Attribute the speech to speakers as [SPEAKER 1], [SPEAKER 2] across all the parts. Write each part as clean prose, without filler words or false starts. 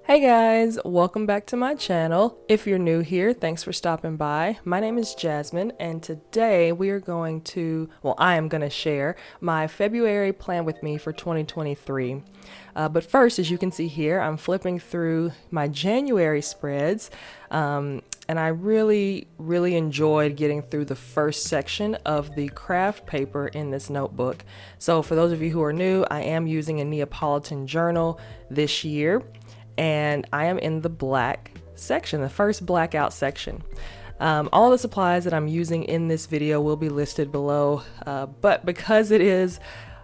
[SPEAKER 1] Hey guys, welcome back to my channel. If you're new here, thanks for stopping by. My name is Jasmine and today we are going to, I am going to share my February plan with me for 2023. But first, as you can see here, I'm flipping through my January spreads and I really enjoyed getting through the first section of the craft paper in this notebook. So for those of you who are new, I am using a Neapolitan journal this year. And I am in the black section, the first blackout section. All the supplies that I'm using in this video will be listed below, but because it is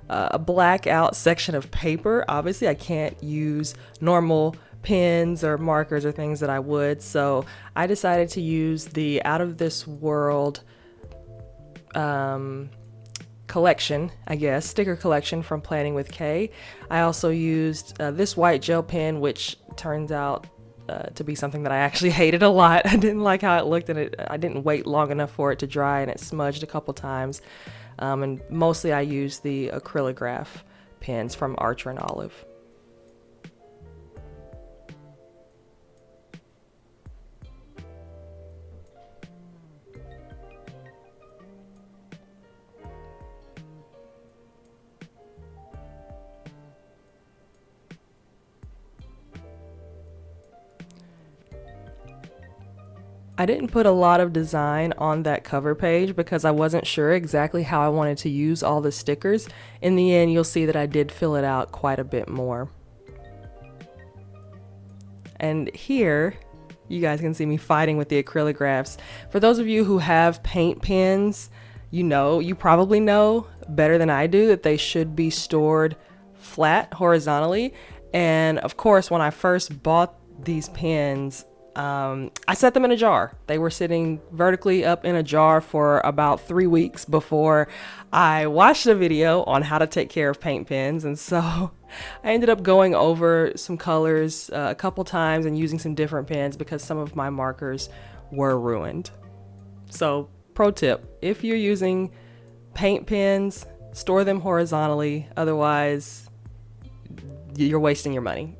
[SPEAKER 1] a blackout section of paper, obviously I can't use normal pens or markers or things that I would, so I decided to use the Outta This World collection, I guess, sticker collection from Planning with Kay. I also used this white gel pen, which turns out to be something that I actually hated a lot. I didn't like how it looked, and I didn't wait long enough for it to dry, and it smudged a couple times. And mostly I used the Acrylograph pens from Archer and Olive. I didn't put a lot of design on that cover page because I wasn't sure exactly how I wanted to use all the stickers. In the end, you'll see that I did fill it out quite a bit more. And here, you guys can see me fighting with the acrylographs. For those of you who have paint pens, you probably know better than I do that they should be stored flat horizontally. And of course, when I first bought these pens, I set them in a jar. They were sitting vertically up in a jar for about 3 weeks before I watched a video on how to take care of paint pens. And so I ended up going over some colors a couple times and using some different pens because some of my markers were ruined. So pro tip, if you're using paint pens, store them horizontally. Otherwise, you're wasting your money.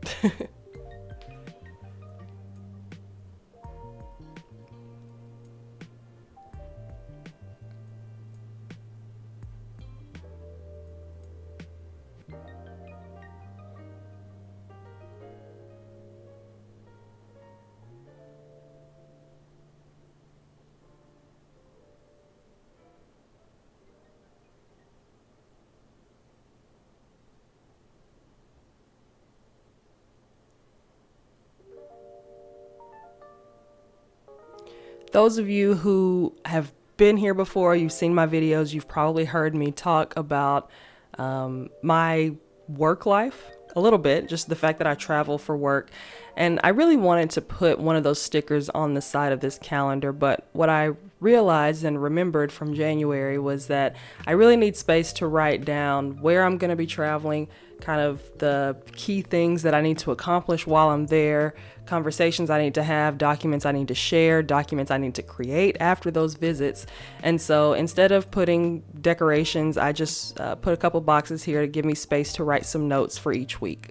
[SPEAKER 1] Those of you who have been here before, you've seen my videos, you've probably heard me talk about my work life a little bit, just the fact that I travel for work. And I really wanted to put one of those stickers on the side of this calendar, but what I realized and remembered from January was that I really need space to write down where I'm going to be traveling, kind of the key things that I need to accomplish while I'm there, conversations I need to have, documents I need to share, documents I need to create after those visits. And so instead of putting decorations, I just put a couple boxes here to give me space to write some notes for each week.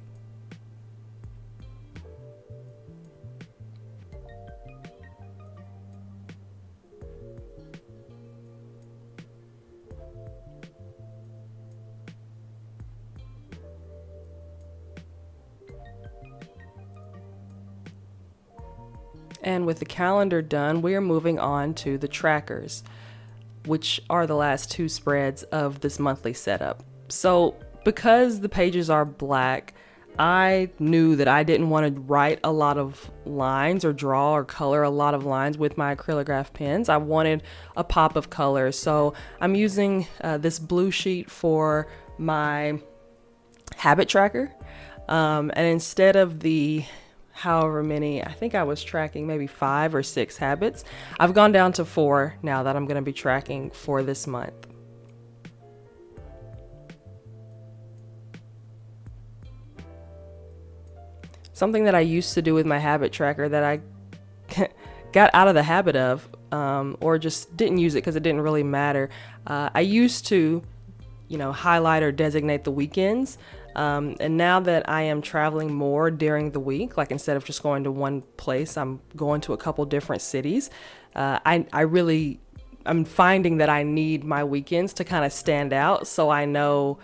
[SPEAKER 1] And with the calendar done, we are moving on to the trackers, which are the last two spreads of this monthly setup. So because the pages are black, I knew that I didn't want to write a lot of lines or draw or color a lot of lines with my acrylograph pens. I wanted a pop of color. So I'm using this blue sheet for my habit tracker. And instead of the however many, I think I was tracking maybe 5 or 6 habits, I've gone down to 4 now that I'm going to be tracking for this month. Something that I used to do with my habit tracker that I got out of the habit of, or just didn't use it because it didn't really matter. I used to, highlight or designate the weekends. And now that I am traveling more during the week, like instead of just going to one place, I'm going to a couple different cities. I'm finding that I need my weekends to kind of stand out, so I know,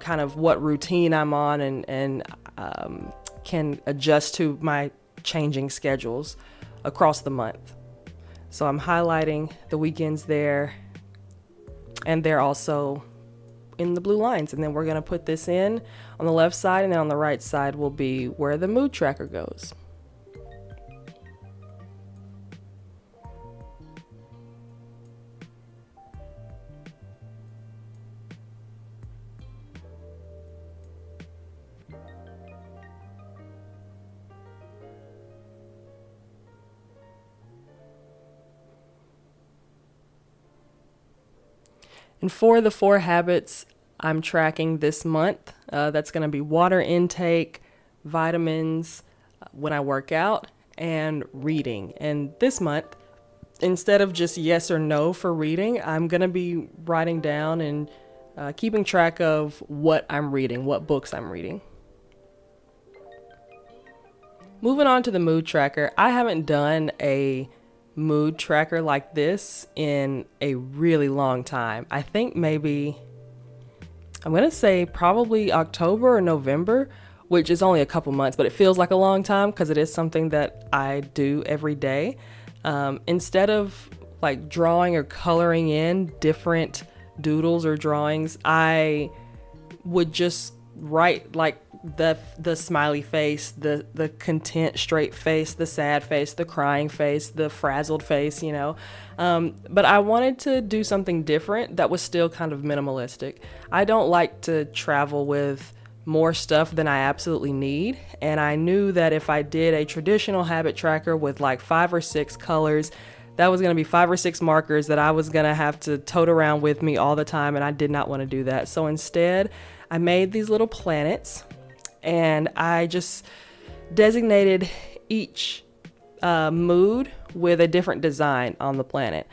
[SPEAKER 1] kind of what routine I'm on, and can adjust to my changing schedules across the month. So I'm highlighting the weekends there, and they're also in the blue lines. And then we're going to put this in on the left side, and then on the right side will be where the mood tracker goes. And for the 4 habits I'm tracking this month, that's going to be water intake, vitamins, when I work out, and reading. And this month, instead of just yes or no for reading, I'm going to be writing down and keeping track of what I'm reading, what books I'm reading. Moving on to the mood tracker, I haven't done a mood tracker like this in a really long time. I think maybe, I'm going to say probably October or November, which is only a couple months, but it feels like a long time because it is something that I do every day. Instead of like drawing or coloring in different doodles or drawings, I would just write like the smiley face, the content straight face, the sad face, the crying face, the frazzled face, but I wanted to do something different that was still kind of minimalistic. I don't like to travel with more stuff than I absolutely need, and I knew that if I did a traditional habit tracker with like 5 or 6 colors, that was going to be 5 or 6 markers that I was going to have to tote around with me all the time, and I did not want to do that. So instead, I made these little planets, and I just designated each mood with a different design on the planet.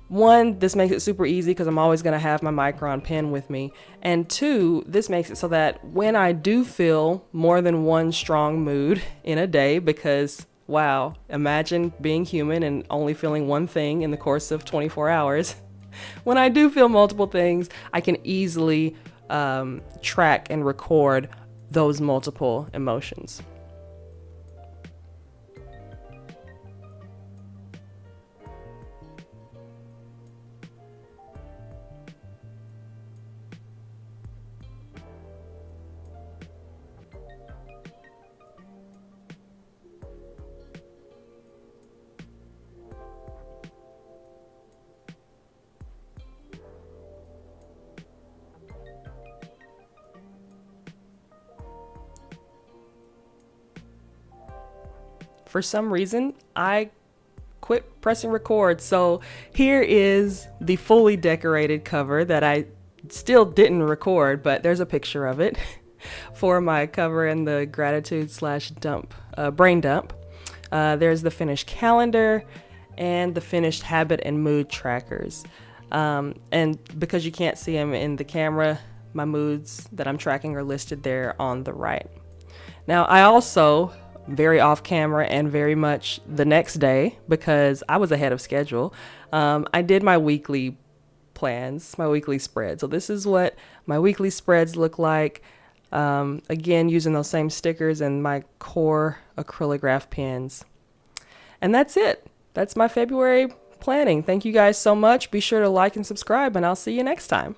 [SPEAKER 1] 1, this makes it super easy because I'm always going to have my Micron pen with me. And 2, this makes it so that when I do feel more than one strong mood in a day, because wow, imagine being human and only feeling one thing in the course of 24 hours. When I do feel multiple things, I can easily track and record those multiple emotions. For some reason, I quit pressing record. So here is the fully decorated cover that I still didn't record, but there's a picture of it for my cover in the gratitude / dump, brain dump. There's the finished calendar and the finished habit and mood trackers. And because you can't see them in the camera, my moods that I'm tracking are listed there on the right. Now, I also, very off camera and very much the next day, because I was ahead of schedule, I did my weekly plans, my weekly spread. So this is what my weekly spreads look like. Again, using those same stickers and my core Acrylograph pens. And that's it. That's my February planning. Thank you guys so much. Be sure to like and subscribe, and I'll see you next time.